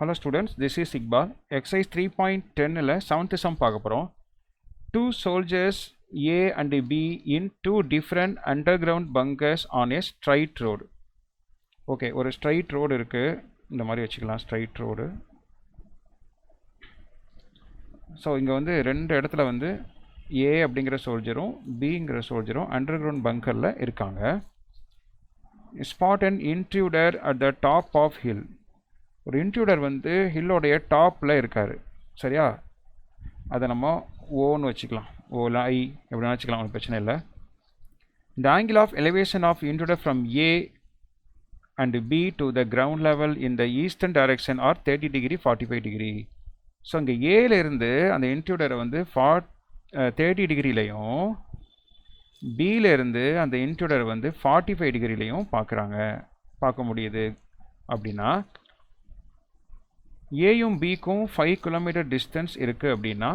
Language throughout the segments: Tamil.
Hello students, this is Iqbal. Exercise 3.10 ல 7th sum பார்க்க போறோம். Two soldiers A and B in two different underground bunkers on a straight road. Okay, ஒரு straight road இருக்கு. இந்த மாதிரி வச்சுக்கலாம், straight road. ஸோ இங்கே வந்து ரெண்டு இடத்துல வந்து A அப்படிங்கிற சோல்ஜரும் Bங்கிற சோல்ஜரும் அண்டர்கிரவுண்ட் பங்கரில் இருக்காங்க. Spot an intruder at the top of hill. ஒரு இன்ட்ரூடர் வந்து ஹில்லோடைய டாப்பில் இருக்கார். சரியா? அதை நம்ம ஓன்னு வச்சுக்கலாம், ஓல ஐ எப்படின்னா வச்சுக்கலாம், ஒன்றும் பிரச்சனை இல்லை. The angle of elevation of intruder from A and B to the ground level in the eastern direction are 30 degree 45 degree. So இங்கே ஏலேருந்து அந்த இன்ட்ரூடரை வந்து 30 டிகிரிலையும் பியிலேருந்து அந்த இன்ட்ரூடர் வந்து 45 டிகிரிலையும் பார்க்க முடியுது. அப்படின்னா ஏயும் பிக்கும் 5 கிலோமீட்டர் டிஸ்டன்ஸ் இருக்குது. அப்படின்னா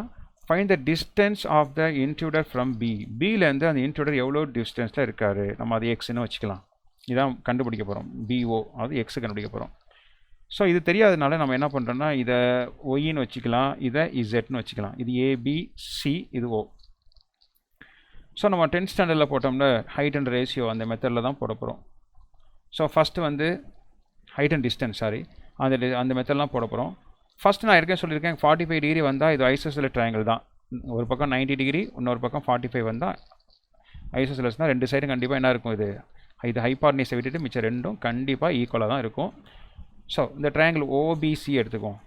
find the distance of the intruder from B. பியிலேருந்து அந்த இன்ட்ரூடர் எவ்வளோ டிஸ்டன்ஸில் இருக்கார், நம்ம அது எக்ஸ்ன்னு வச்சுக்கலாம். இதான் கண்டுபிடிக்க போகிறோம், பிஓ அது எக்ஸு கண்டுபிடிக்க போகிறோம். ஸோ இது தெரியாதனால நம்ம என்ன பண்ணுறோன்னா இதை ஒய்ன்னு வச்சுக்கலாம், இதை இசட்னு வச்சுக்கலாம். இது ஏபிசி, இது ஓ. ஸோ நம்ம 10th ஸ்டாண்டர்டில் போட்டோம்னா ஹைட் அண்ட் ரேஷியோ அந்த மெத்தடில் தான் போட போகிறோம். ஸோ ஃபஸ்ட்டு வந்து ஹைட் அண்ட் டிஸ்டன்ஸ் அந்த மெத்தட்லாம் போட போகிறோம். ஃபஸ்ட்டு நான் ஏற்கனவே சொல்லியிருக்கேன், 45 டிகிரி வந்தால் இது ஐசோசெலஸ் ட்ரையாங்கிள் தான். ஒரு பக்கம் 90 டிகிரி, இன்னொரு பக்கம் 45 வந்தால் ஐசோசெலஸ்னால் ரெண்டு சைடும் கண்டிப்பாக என்ன இருக்கும், இது ஹைபார்னிஸை விட்டுட்டு மிச்சம் ரெண்டும் கண்டிப்பாக ஈக்குவலாக தான் இருக்கும். ஸோ இந்த ட்ரையாங்கிள் ஓபிசி எடுத்துக்குவோம்.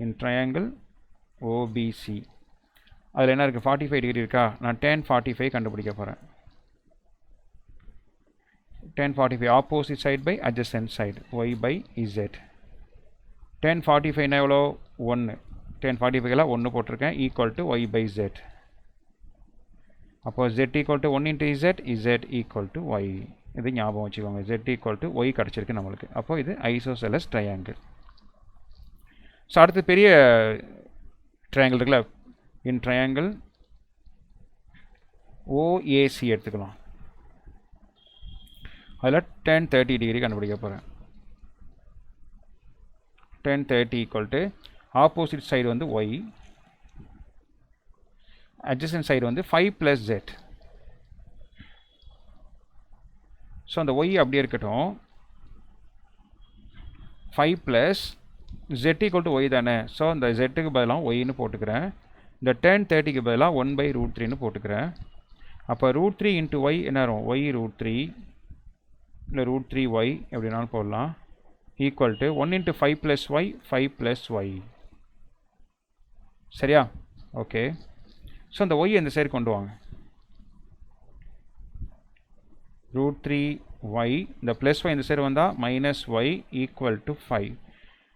இன் ட்ரையாங்கிள் ஓபிசி அதில் என்ன இருக்குது, 45 டிகிரி இருக்கா, நான் tan 45 கண்டுபிடிக்க போகிறேன். tan 45 opposite side by adjacent side, y by z. tan 45 எவ்வளோ, 1. tan 45 1 போட்டிருக்கேன், equal to y by z. அப்போ z equal to 1 into z equal to y. இது ஞாபகம் வச்சுக்கோங்க, z ஈக்குவல் டு y கிடச்சிருக்கு நம்மளுக்கு. அப்போ இது ஐசோசெலஸ் ட்ரையாங்கிள். ஸோ அடுத்து பெரிய ட்ரையாங்கிள் இருக்குல்ல, இன் ட்ரையாங்கிள் ஓஏசி எடுத்துக்கலாம். அதில் tan 30 டிகிரி கண்டுபிடிக்க போகிறேன். tan 30 equal to opposite side வந்து y, அட்ஜசன்ட் சைடு வந்து 5 + z. ஸோ அந்த y அப்படியே இருக்கட்டும், 5 + z ஈக்குவல் டு y தானே. ஸோ இந்த z-க்கு பதிலாக yன்னு போட்டுக்கிறேன். இந்த tan 30க்கு பதிலாக 1/√3ன்னு போட்டுக்கிறேன். அப்போ √3 into y என்ன வரும், y √3 இல்லை √3y எப்படினாலும் போடலாம், equal to 1 into 5 + y 5 + y. சரியா? ஓகே. ஸோ அந்த y இந்த சைடு கொண்டு வாங்க, √3y இந்த ப்ளஸ் y இந்த சைடு வந்தால் -y ஈக்குவல் டு 5.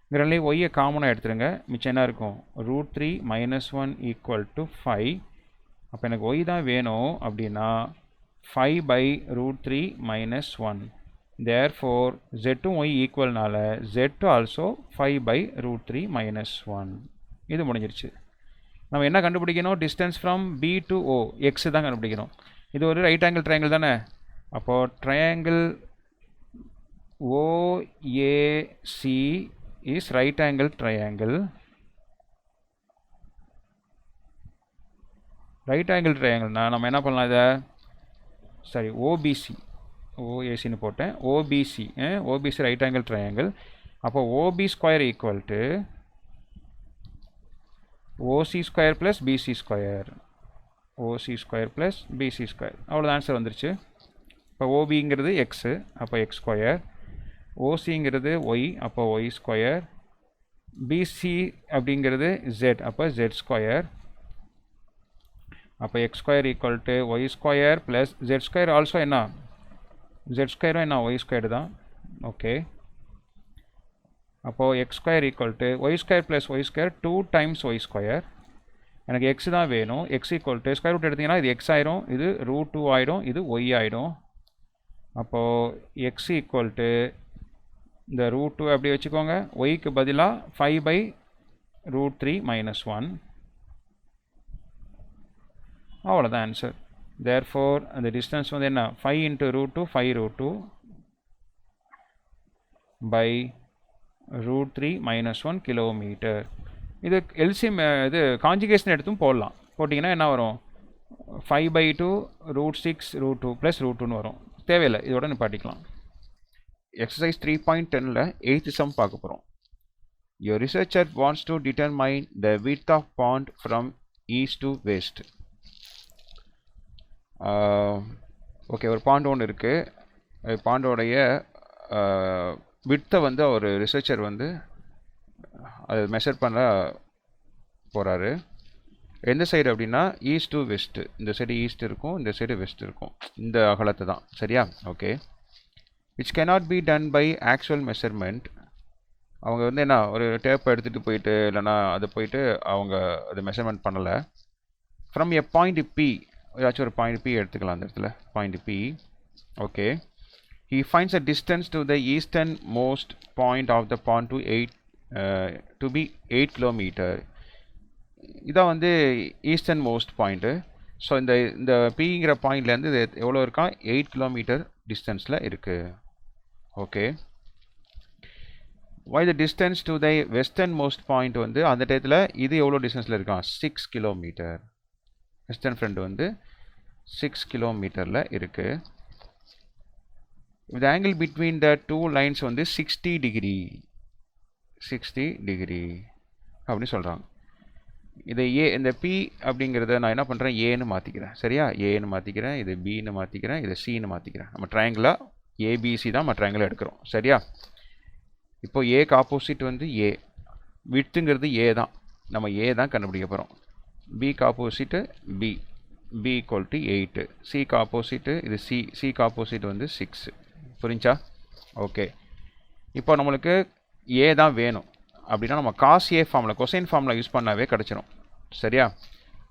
இந்த ரெண்டு ஒய்யை காமனாக எடுத்துருங்க, மிச்சம் என்ன இருக்கும், √3 - 1 ஈக்குவல் டு 5. அப்போ எனக்கு y தான் வேணும். அப்படின்னா 5/√3 - 1. therefore z-ம் y ஈக்குவல்னால z ஆல்சோ 5/√3 - 1. இது முடிஞ்சிருச்சு. நம்ம என்ன கண்டுபிடிக்கணும், distance from B to O, x தான் கண்டுபிடிக்கணும். இது ஒரு ரைட் ஆங்கிள் ட்ரையாங்கிள் தானே. அப்போது triangle OAC is right angle triangle. Right angle ட்ரையாங்கிள்னா நம்ம என்ன பண்ணலாம், இதை சரி ஓபிசி, ஓஏசின்னு போட்டேன், ஓபிசி ரைட் ஆங்கிள் ட்ரையாங்கிள். அப்போ OB square equal to OC square plus BC square, OC square plus BC square. அவ்வளோ ஆன்சர் வந்துருச்சு. இப்போ ஓபிங்கிறது எக்ஸு, அப்போ எக்ஸ் ஸ்கொயர், ஓசிங்கிறது ஒய், அப்போ ஒய் ஸ்கொயர், பிசி அப்படிங்கிறது ஜெட், அப்போ ஜெட் ஸ்கொயர். அப்போ x square equal to y square plus zed square also என்ன, ஜெட் ஸ்கொயரும் என்ன ஒய் ஸ்கொயர் தான். ஓகே. அப்போது x square equal to y square plus y square 2 times y square. எனக்கு எக்ஸ் தான் வேணும். X equal to square root எடுத்திங்கன்னா இது எக்ஸ் ஆயிரும், இது √2 ஆகிடும், இது ஒய் ஆகிடும். அப்போது எக்ஸ் ஈக்குவல் டு இந்த √2 அப்படி வச்சுக்கோங்க, ஒய்க்கு பதிலாக 5/√3 - 1. அவ்வளோதான் ஆன்சர். therefore அந்த டிஸ்டன்ஸ் வந்து என்ன, 5 into √2 5 √2 by √3 - 1 கிலோமீட்டர். இது எல்சிஎம் இது காஞ்சுகேஷன் எடுத்தும் போடலாம். போட்டிங்கன்னா என்ன வரும்? 5/2 √6 √2 + √2ன்னு வரும். தேவையில்லை, இதோட நிப்பாட்டிக்கலாம். எக்ஸசைஸ் 3.10ல் 8th சம் பார்க்க போகிறோம். Your researcher wants to determine the width of pond from east to west. Okay, ஒரு பாண்ட் ஒன்று இருக்குது. பாண்டோடைய விட்த்தை வந்து ஒரு ரிசர்ச்சர் வந்து அதை மெஷர் பண்ண போகிறாரு. எந்த சைடு அப்படின்னா ஈஸ்ட் டு வெஸ்ட்டு. இந்த சைடு ஈஸ்ட் இருக்கும், இந்த சைடு வெஸ்ட் இருக்கும். இந்த அகலத்தை தான், சரியா? Okay. Which cannot be done by actual measurement. அவங்க வந்து என்ன, ஒரு டேப்பை எடுத்துகிட்டு போயிட்டு இல்லைனா அதை போயிட்டு அவங்க அதை மெஷர்மெண்ட் பண்ணலை. ஃப்ரம் எ பாயிண்ட் பி, ஏதாச்சும் ஒரு பாயிண்ட் பி எடுத்துக்கலாம். அந்த இடத்துல point P. Okay. He finds a distance to the easternmost point of the pond to be 8 kilometer. இதான் வந்து ஈஸ்டர்ன் மோஸ்ட் பாயிண்ட்டு. ஸோ இந்த பிங்கிற பாயிண்ட்லேருந்து இது எவ்வளோ இருக்கா? 8 கிலோமீட்டர் டிஸ்டன்ஸில் இருக்குது. Okay. why the distance to the western most point வந்து அந்த டயத்தில் இது எவ்வளோ டிஸ்டன்ஸில் இருக்கான்? 6 கிலோமீட்டர். வெஸ்டர்ன் ஃப்ரண்ட் வந்து 6 கிலோமீட்டரில் இருக்குது. the angle between the two lines வந்து 60 டிகிரி அப்படின்னு சொல்கிறாங்க. இதை இந்த பி அப்படிங்கிறத நான் என்ன பண்ணுறேன்? ஏன்னு மாற்றிக்கிறேன், சரியா? ஏன்னு மாற்றிக்கிறேன், இது பின்னு மாற்றிக்கிறேன், இதை சின்னு மாற்றிக்கிறேன். நம்ம ட்ரையாங்கிளாக ஏபிசி தான் நம்ம ட்ரையாங்கிளாக எடுக்கிறோம், சரியா? இப்போ ஏக்கு ஆப்போசிட் வந்து ஏ, விட்த்துங்கிறது ஏ தான், நம்ம ஏ தான் கண்டுபிடிக்க போகிறோம். பிக்கு ஆப்போசிட்டு பி ஈக்குவல் டு 8. சிக்கு ஆப்போசிட்டு இது சிக்கு ஆப்போசிட் வந்து 6. புரிஞ்சா? ஓகே. இப்போ நம்மளுக்கு ஏ தான் வேணும் அப்படின்னா நம்ம காஸ் ஏ ஃபார்மில், கொசைன் ஃபார்மில் யூஸ் பண்ணாவே கிடச்சிரும், சரியா?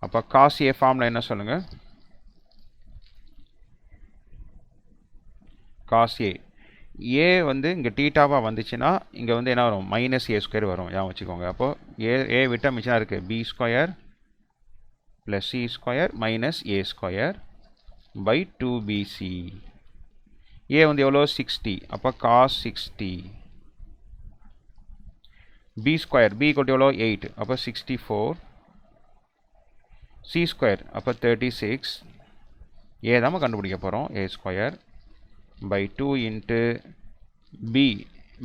அப்போ காஸ் ஏ ஃபார்மில் என்ன சொல்லுங்கள்? காஸ் ஏ வந்து இங்கே டீட்டாவாக வந்துச்சுன்னா இங்கே வந்து என்ன வரும்? -a² வரும், ஞாபகம் வச்சுக்கோங்க. அப்போது ஏ விட்டால் மிச்சம் இருக்குது b² + c² - a² / 2bc. ஏ வந்து எவ்வளோ? 60. அப்போ cos 60. b² b = எவ்வளோ? 8. அப்போ 64. c² அப்போ 36. ஏ தான் நம்ம கண்டுபிடிக்க போகிறோம், a² / 2 இன்ட்டு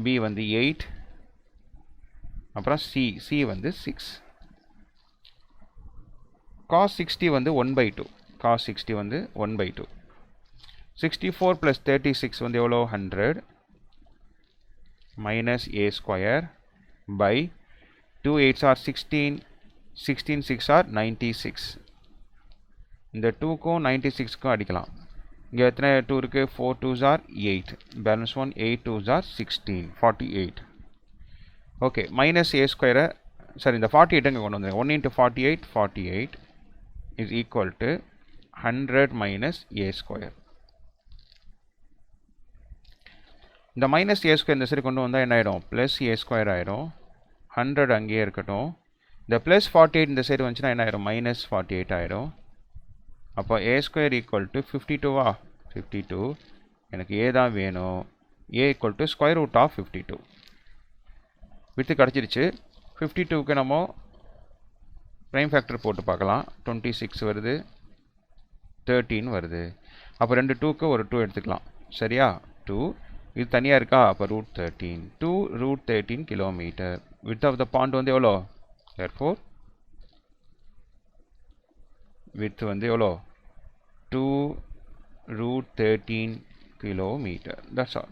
b வந்து 8. அப்புறம் c வந்து 6. cos 60 வந்து 1/2. cos 60 வந்து 1/2. 64 + 36 வந்து எவ்வளோ? 100 - a² / 2 8s are 16. 16 6 are 96. இந்த 2க்கும் 96க்கும் அடிக்கலாம். இங்கே எத்தனை 2 இருக்குது? 4 2s are 8. Balance 1 8 2s are 16. 48. Okay. -a², சரி, இந்த 48 இங்கே கொண்டு வந்து 1 × 48 48 is equal to 100 - a². இந்த -a² இந்த சரி கொண்டு வந்தால் என்ன ஆகிடும்? +a² ஆகிடும். 100 அங்கேயே இருக்கட்டும். இந்த +48 இந்த சைடு வந்துச்சுன்னா என்ன ஆகிடும்? -48 ஆகிடும். அப்போ a² = 52வா? 52. எனக்கு ஏ தான் வேணும். a = √52. வித்து கிடச்சிருச்சு. 52க்கு நம்ம ப்ரைம் ஃபேக்டர் போட்டு பார்க்கலாம். 26 வருது, 13 வருது. அப்போ 2 2க்கு ஒரு 2 எடுத்துக்கலாம், சரியா? 2 இது தனியாக இருக்கா? அப்போ √13. 2 √13 kilometre. width of the pond வந்து எவ்வளோ? therefore width வந்து எவ்வளோ? 2 √13 கிலோமீட்டர். That's all.